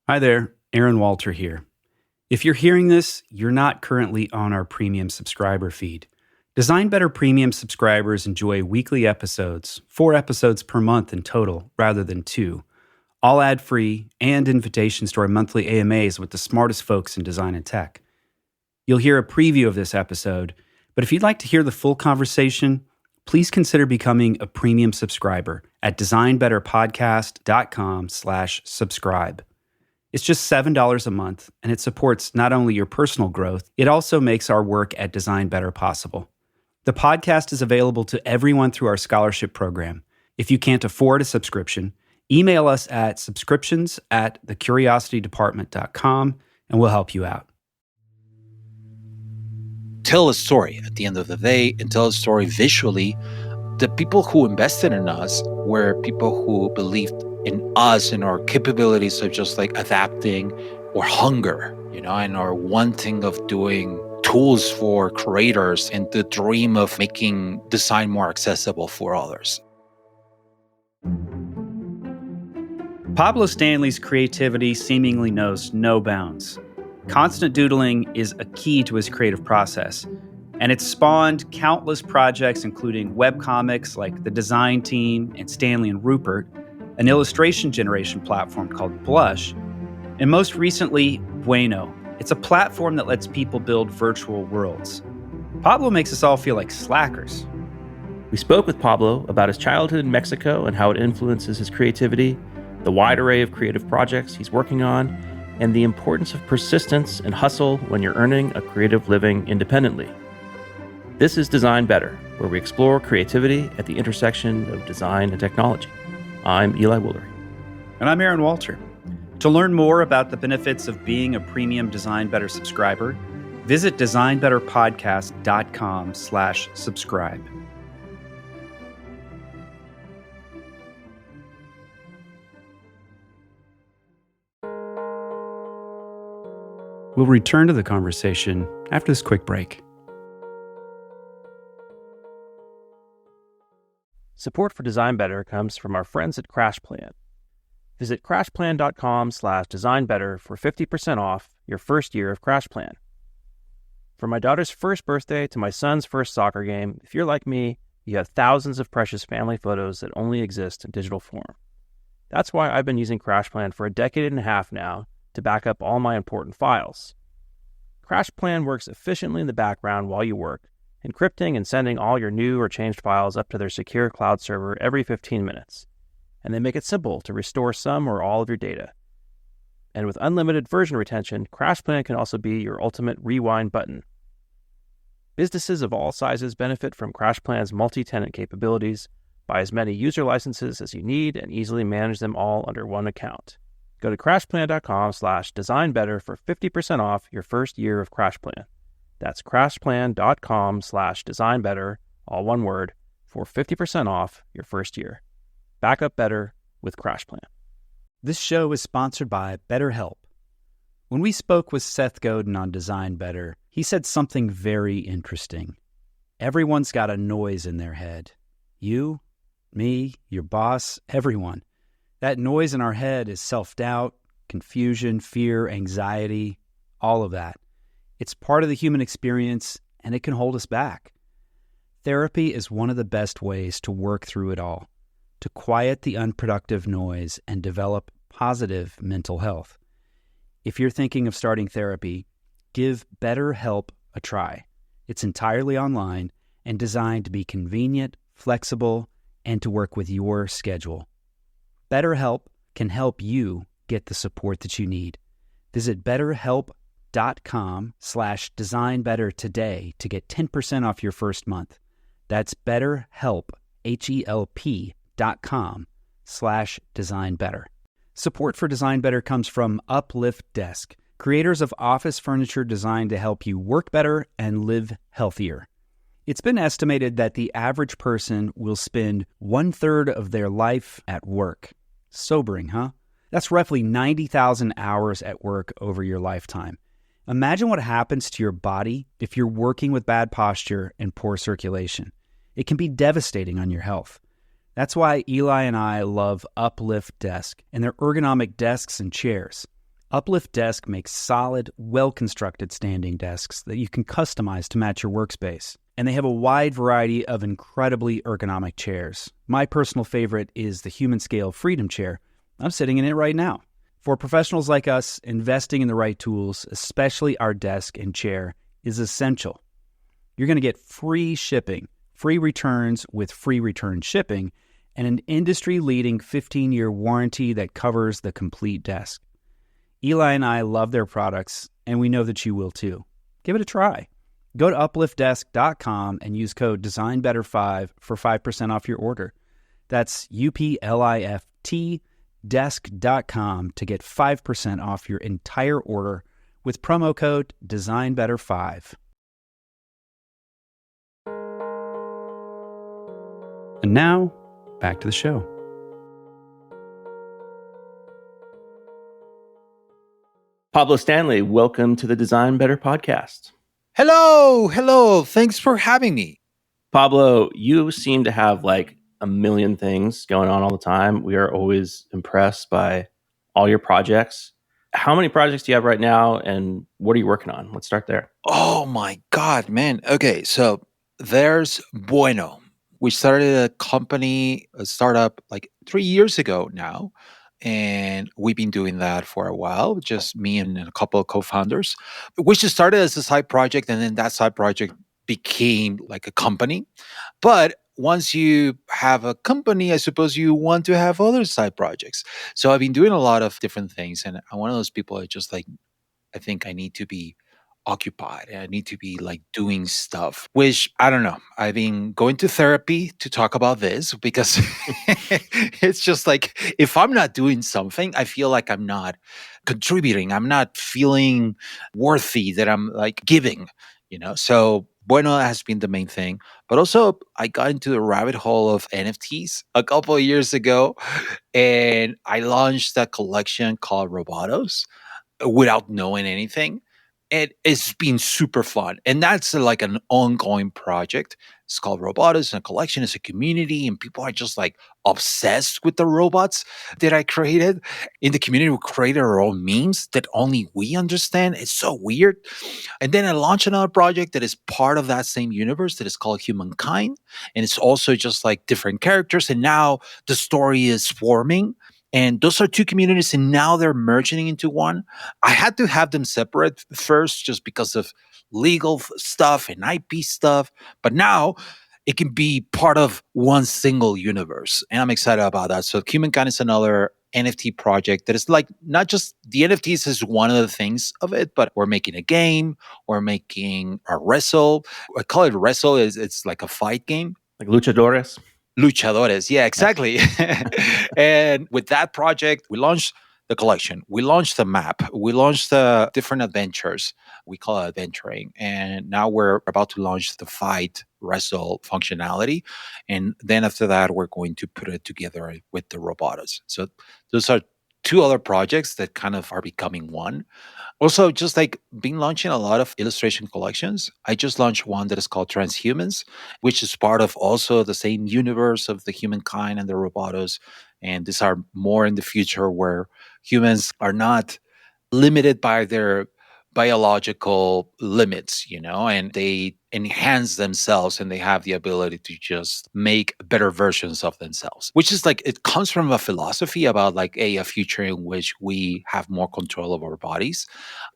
Hi there, Aaron Walter here. If you're hearing this, you're not currently on our premium subscriber feed. Design Better premium subscribers enjoy weekly episodes, 4 episodes per month in total, rather than 2, all ad-free and invitations to our monthly AMAs with the smartest folks in design and tech. You'll hear a preview of this episode, but if you'd like to hear the full conversation, please consider becoming a premium subscriber at designbetterpodcast.com/subscribe. It's just $7 a month, and it supports not only your personal growth, it also makes our work at Design Better possible. The podcast is available to everyone through our scholarship program. If you can't afford a subscription, email us at subscriptions@thecuriositydepartment.com, and we'll help you out. Tell a story at the end of the day, and tell a story visually. The people who invested in us were people who believed in us and our capabilities of just like adapting or hunger, and our wanting of doing tools for creators and the dream of making design more accessible for others. Pablo Stanley's creativity seemingly knows no bounds. Constant doodling is a key to his creative process, and it's spawned countless projects, including webcomics like The Design Team and Stanley and Rupert, an illustration generation platform called Blush, and most recently, Bueno. It's a platform that lets people build virtual worlds. Pablo makes us all feel like slackers. We spoke with Pablo about his childhood in Mexico and how it influences his creativity, the wide array of creative projects he's working on, and the importance of persistence and hustle when you're earning a creative living independently. This is Design Better, where we explore creativity at the intersection of design and technology. I'm Eli Woolery. And I'm Aaron Walter. To learn more about the benefits of being a premium Design Better subscriber, visit designbetterpodcast.com/subscribe. We'll return to the conversation after this quick break. Support for Design Better comes from our friends at CrashPlan. Visit crashplan.com/designbetter for 50% off your first year of CrashPlan. From my daughter's first birthday to my son's first soccer game, if you're like me, you have thousands of precious family photos that only exist in digital form. That's why I've been using CrashPlan for a decade and a half now to back up all my important files. CrashPlan works efficiently in the background while you work, encrypting and sending all your new or changed files up to their secure cloud server every 15 minutes. And they make it simple to restore some or all of your data. And with unlimited version retention, CrashPlan can also be your ultimate rewind button. Businesses of all sizes benefit from CrashPlan's multi-tenant capabilities. Buy as many user licenses as you need and easily manage them all under one account. Go to crashplan.com/designbetter for 50% off your first year of CrashPlan. That's crashplan.com/designbetter, all one word, for 50% off your first year. Back up better with CrashPlan. This show is sponsored by BetterHelp. When we spoke with Seth Godin on Design Better, he said something very interesting. Everyone's got a noise in their head. You, me, your boss, everyone. That noise in our head is self-doubt, confusion, fear, anxiety, all of that. It's part of the human experience, and it can hold us back. Therapy is one of the best ways to work through it all, to quiet the unproductive noise and develop positive mental health. If you're thinking of starting therapy, give BetterHelp a try. It's entirely online and designed to be convenient, flexible, and to work with your schedule. BetterHelp can help you get the support that you need. Visit BetterHelp.com/designbetter today to get 10% off your first month. That's BetterHelp, HELP.com/designbetter. Support for Design Better comes from Uplift Desk, creators of office furniture designed to help you work better and live healthier. It's been estimated that the average person will spend 1/3 of their life at work. Sobering, huh? That's roughly 90,000 hours at work over your lifetime. Imagine what happens to your body if you're working with bad posture and poor circulation. It can be devastating on your health. That's why Eli and I love Uplift Desk and their ergonomic desks and chairs. Uplift Desk makes solid, well-constructed standing desks that you can customize to match your workspace. And they have a wide variety of incredibly ergonomic chairs. My personal favorite is the Human Scale Freedom Chair. I'm sitting in it right now. For professionals like us, investing in the right tools, especially our desk and chair, is essential. You're going to get free shipping, free returns with free return shipping, and an industry-leading 15-year warranty that covers the complete desk. Eli and I love their products, and we know that you will too. Give it a try. Go to upliftdesk.com and use code DesignBetter5 for 5% off your order. That's UPLIFT desk.com to get 5% off your entire order with promo code DesignBetter5. And now, back to the show. Pablo Stanley, welcome to the Design Better podcast. Hello. Thanks for having me. Pablo, you seem to have like a million things going on all the time. We are always impressed by all your projects. How many projects do you have right now, and what are you working on? Let's start there. Oh my God, man. Okay, so there's Bueno. We started a startup like 3 years ago now. And we've been doing that for a while, just me and a couple of co-founders, which just started as a side project. And then that side project became like a company. But once you have a company, I suppose you want to have other side projects. So I've been doing a lot of different things. And I'm one of those people that just like, I think I need to be occupied and I need to be like doing stuff, which I don't know. I've been going to therapy to talk about this because it's just like if I'm not doing something, I feel like I'm not contributing. I'm not feeling worthy that I'm like giving, So Bueno has been the main thing. But also I got into the rabbit hole of NFTs a couple of years ago and I launched a collection called Robotos without knowing anything. It's been super fun. And that's like an ongoing project. It's called Robots, and a collection is a community, and people are just like obsessed with the robots that I created. In the community, we created our own memes that only we understand. It's so weird. And then I launched another project that is part of that same universe that is called Humankind. And it's also just like different characters. And now the story is forming. And those are two communities, and now they're merging into one. I had to have them separate first just because of legal stuff and IP stuff. But now it can be part of one single universe. And I'm excited about that. So Humankind is another NFT project that is like not just the NFTs is one of the things of it, but we're making a game, we're making a wrestle. I call it wrestle, it's like a fight game. Like luchadores? Luchadores, yeah, exactly. And with that project, we launched the collection. We launched the map. We launched the different adventures. We call it adventuring. And now we're about to launch the fight wrestle functionality. And then after that, we're going to put it together with the Robotos. So those are two other projects that kind of are becoming one. Also, just like been launching a lot of illustration collections. I just launched one that is called Transhumans, which is part of also the same universe of the Humankind and the Robotos. And these are more in the future where humans are not limited by their biological limits, and they enhance themselves and they have the ability to just make better versions of themselves, which is like, it comes from a philosophy about like a future in which we have more control of our bodies.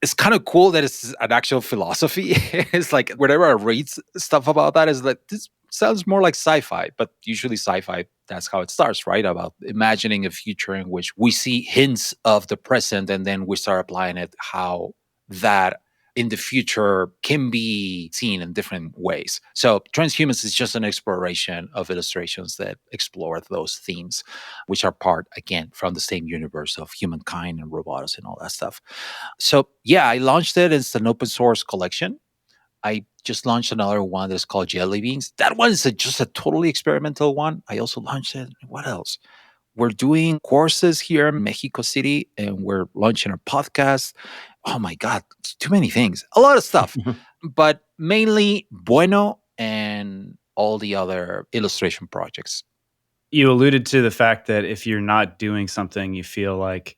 It's kind of cool that it's an actual philosophy. It's like whenever I read stuff about that, is like, this sounds more like sci-fi, but usually sci-fi, that's how it starts, right? About imagining a future in which we see hints of the present and then we start applying it, how that in the future can be seen in different ways. So Transhumans is just an exploration of illustrations that explore those themes, which are part, again, from the same universe of Humankind and Robots and all that stuff. So yeah, I launched it. It's an open source collection. I just launched another one that's called Jelly Beans. That one is just a totally experimental one. I also launched it. What else? We're doing courses here in Mexico City, and we're launching a podcast. Oh my God, it's too many things. A lot of stuff. But mainly Bueno and all the other illustration projects. You alluded to the fact that if you're not doing something, you feel like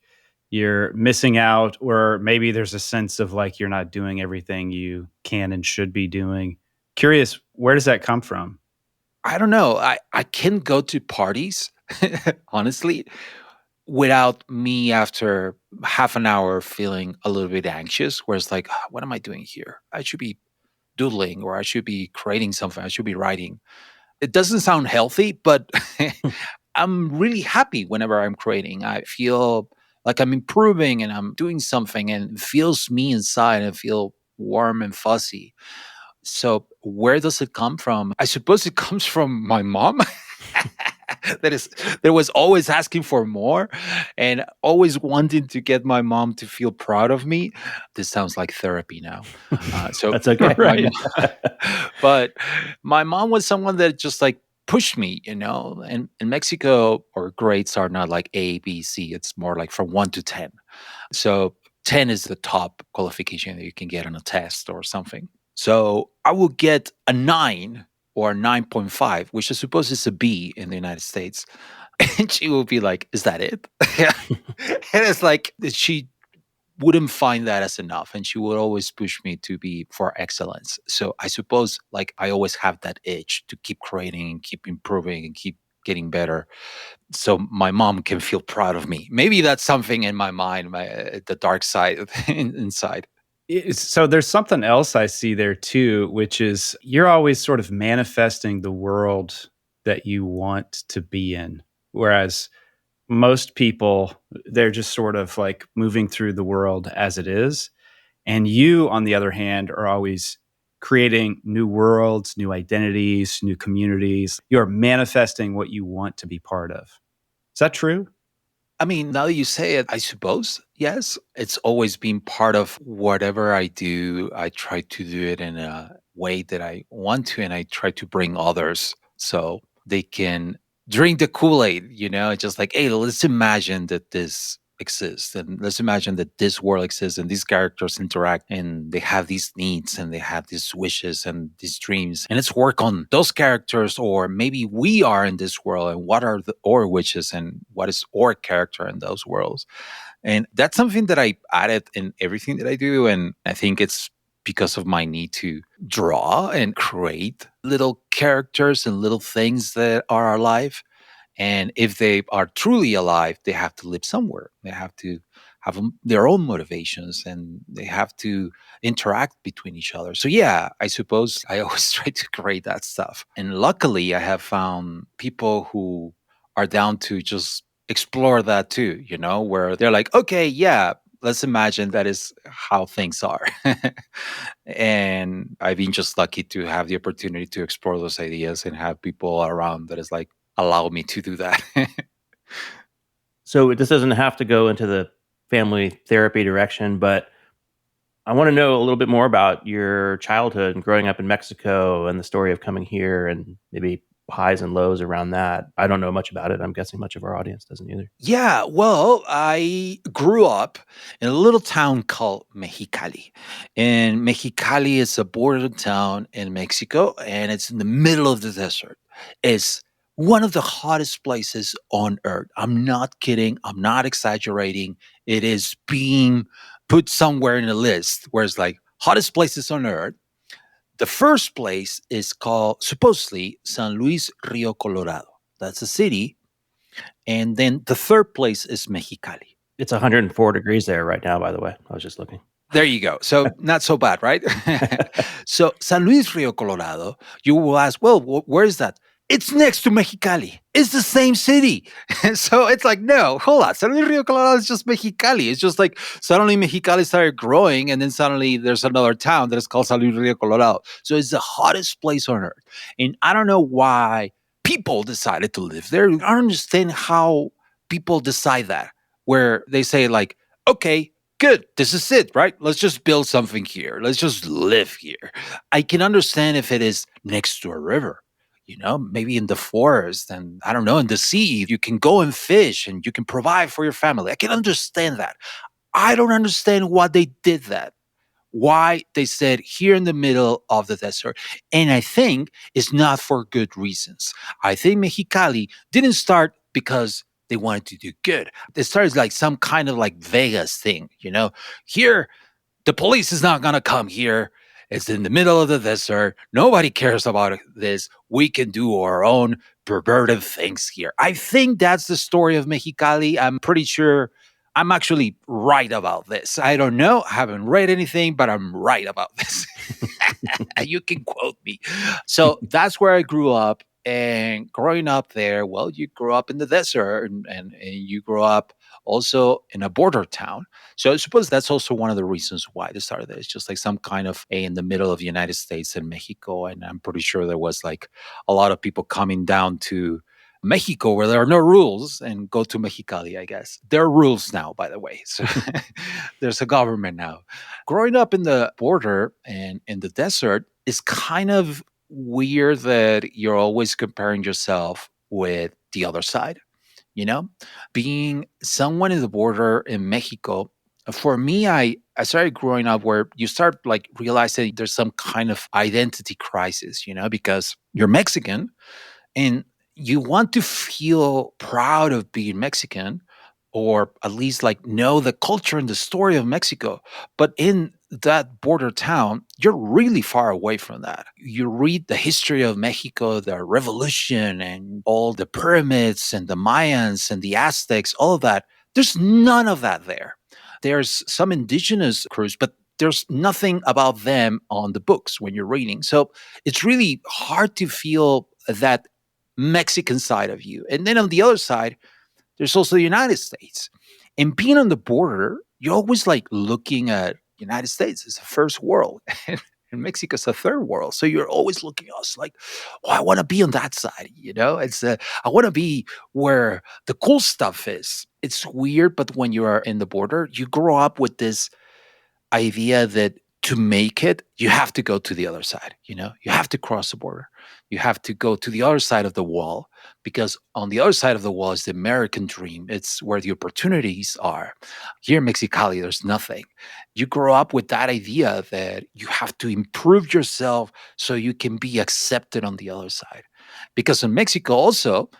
you're missing out, or maybe there's a sense of like you're not doing everything you can and should be doing. Curious, where does that come from? I don't know. I can go to parties, honestly, without me after half an hour feeling a little bit anxious, where it's like, "Ah, what am I doing here? I should be doodling or I should be creating something. I should be writing." It doesn't sound healthy, but I'm really happy whenever I'm creating. I feel like I'm improving and I'm doing something and it feels me inside and I feel warm and fuzzy. So where does it come from? I suppose it comes from my mom. That was always asking for more and always wanting to get my mom to feel proud of me. This sounds like therapy now. So That's okay. my Right. mom, but my mom was someone that just like pushed me, and in Mexico, our grades are not like A, B, C. It's more like from 1 to 10. So 10 is the top qualification that you can get on a test or something. So I will get a 9 or a 9.5, which I suppose is a B in the United States. And she will be like, "Is that it?" And it's like she wouldn't find that as enough. And she would always push me to be for excellence. So I suppose like I always have that itch to keep creating and keep improving and keep getting better so my mom can feel proud of me. Maybe that's something in my mind, the dark side inside. So there's something else I see there too, which is you're always sort of manifesting the world that you want to be in. Whereas most people, they're just sort of like moving through the world as it is. And you, on the other hand, are always creating new worlds, new identities, new communities. You're manifesting what you want to be part of. Is that true? I mean, now that you say it, I suppose, yes. It's always been part of whatever I do. I try to do it in a way that I want to, and I try to bring others so they can drink the Kool-Aid, just like, hey, let's imagine that this exists. And let's imagine that this world exists and these characters interact and they have these needs and they have these wishes and these dreams. And let's work on those characters, or maybe we are in this world and what are our wishes and what is our character in those worlds. And that's something that I added in everything that I do. And I think it's because of my need to draw and create little characters and little things that are alive. And if they are truly alive, they have to live somewhere. They have to have their own motivations and they have to interact between each other. So, yeah, I suppose I always try to create that stuff. And luckily, I have found people who are down to just explore that too, where they're like, okay, yeah, let's imagine that is how things are. And I've been just lucky to have the opportunity to explore those ideas and have people around that is like, allow me to do that. So this doesn't have to go into the family therapy direction, but I want to know a little bit more about your childhood and growing up in Mexico and the story of coming here and maybe highs and lows around that. I don't know much about it. I'm guessing much of our audience doesn't either. Yeah, well, I grew up in a little town called Mexicali. And Mexicali is a border town in Mexico, and it's in the middle of the desert. It's one of the hottest places on earth. I'm not kidding. I'm not exaggerating. It is being put somewhere in a list where it's like hottest places on earth. The first place is called supposedly San Luis Rio Colorado. That's a city. And then the third place is Mexicali. It's 104 degrees there right now, by the way. I was just looking. There you go. So not so bad, right? So San Luis Rio Colorado, you will ask, well, where is that? It's next to Mexicali. It's the same city. So it's like, no, hold on. San Luis Rio Colorado is just Mexicali. It's just like suddenly Mexicali started growing and then suddenly there's another town that is called San Luis Rio Colorado. So it's the hottest place on earth. And I don't know why people decided to live there. I don't understand how people decide that, where they say like, okay, good, this is it, right? Let's just build something here. Let's just live here. I can understand if it is next to a river, maybe in the forest and I don't know, in the sea, you can go and fish and you can provide for your family. I can understand that. I don't understand why they did that. Why they said here in the middle of the desert. And I think it's not for good reasons. I think Mexicali didn't start because They wanted to do good. It started like some kind of like Vegas thing, Here, the police is not going to come here. It's in the middle of the desert. Nobody cares about this. We can do our own perverted things here. I think that's the story of Mexicali. I'm pretty sure I'm actually right about this. I don't know. I haven't read anything, but I'm right about this. You can quote me. So that's where I grew up. And growing up there, well, you grew up in the desert and you grew up also in a border town. So I suppose that's also one of the reasons why they started there. It's just like some kind of in the middle of the United States and Mexico. And I'm pretty sure there was like a lot of people coming down to Mexico where there are no rules and go to Mexicali, I guess. There are rules now, by the way. So there's a government now. Growing up in the border and in the desert is kind of weird that you're always comparing yourself with the other side, being someone in the border in Mexico. For me, I started growing up where you start like realizing there's some kind of identity crisis, because you're Mexican and you want to feel proud of being Mexican, or at least like know the culture and the story of Mexico. But in that border town, you're really far away from that. You read the history of Mexico, the revolution and all the pyramids and the Mayans and the Aztecs, all of that. There's none of that there. There's some indigenous crews, but there's nothing about them on the books when you're reading. So it's really hard to feel that Mexican side of you. And then on the other side, there's also the United States. And being on the border, you're always like looking at United States as a first world and Mexico's a third world. So you're always looking at us like, oh, I want to be on that side, It's I want to be where the cool stuff is. It's weird, but when you are in the border, you grow up with this idea that to make it, you have to go to the other side, You have to cross the border. You have to go to the other side of the wall, because on the other side of the wall is the American dream. It's where the opportunities are. Here in Mexicali, there's nothing. You grow up with that idea that you have to improve yourself so you can be accepted on the other side. Because in Mexico also,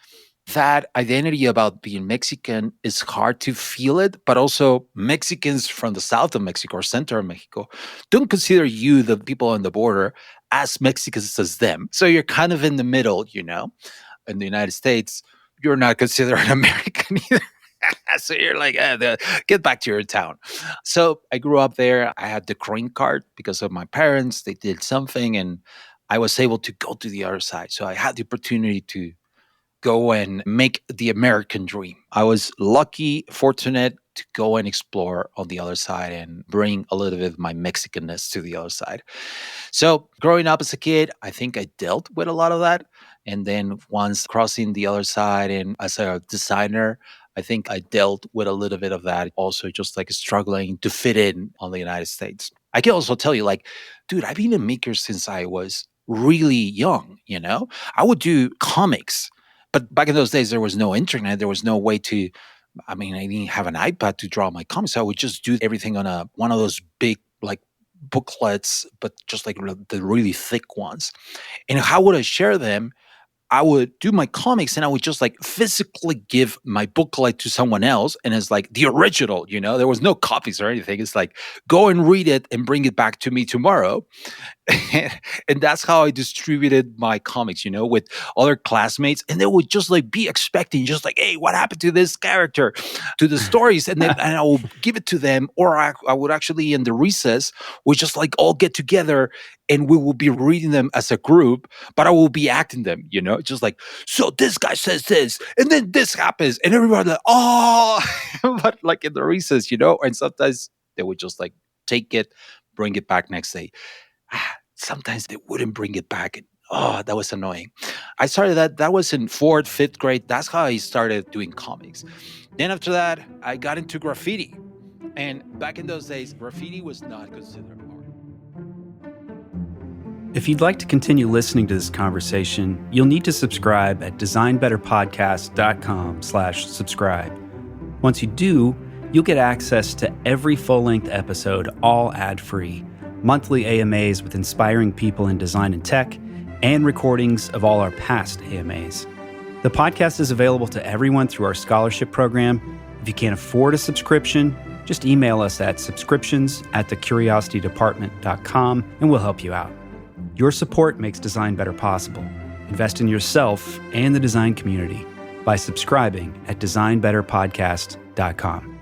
that identity about being Mexican is hard to feel it, but also Mexicans from the south of Mexico or center of Mexico don't consider you, the people on the border, as Mexicans as them. So you're kind of in the middle, In the United States, you're not considered an American either. So you're like, get back to your town. So I grew up there. I had the green card because of my parents. They did something and I was able to go to the other side. So I had the opportunity to go and make the American dream. I was lucky, fortunate to go and explore on the other side and bring a little bit of my Mexicanness to the other side. So growing up as a kid, I think I dealt with a lot of that. And then once crossing the other side and as a designer, I think I dealt with a little bit of that. Also just like struggling to fit in on the United States. I can also tell you like, dude, I've been a maker since I was really young, I would do comics. But back in those days, there was no internet. There was no way to, I didn't have an iPad to draw my comics. So I would just do everything on one of those big like booklets, but just like the really thick ones. And how would I share them? I would do my comics and I would just like physically give my booklet to someone else. And it's like the original, there was no copies or anything. It's like, go and read it and bring it back to me tomorrow. And that's how I distributed my comics, with other classmates. And they would just like be expecting just like, hey, what happened to this character, to the stories? And then and I would give it to them. Or I would actually in the recess, we just like all get together and we will be reading them as a group, but I will be acting them, just like, so this guy says this, and then this happens, and everybody like, oh, but like in the recess, and sometimes they would just like take it, bring it back next day. Sometimes they wouldn't bring it back. And, oh, that was annoying. I started that was in 4th, 5th grade. That's how I started doing comics. Then after that, I got into graffiti. And back in those days, graffiti was not considered art. If you'd like to continue listening to this conversation, you'll need to subscribe at designbetterpodcast.com/subscribe. Once you do, you'll get access to every full-length episode, all ad-free, monthly AMAs with inspiring people in design and tech, and recordings of all our past AMAs. The podcast is available to everyone through our scholarship program. If you can't afford a subscription, just email us at subscriptions@thecuriositydepartment.com and we'll help you out. Your support makes Design Better possible. Invest in yourself and the design community by subscribing at designbetterpodcast.com.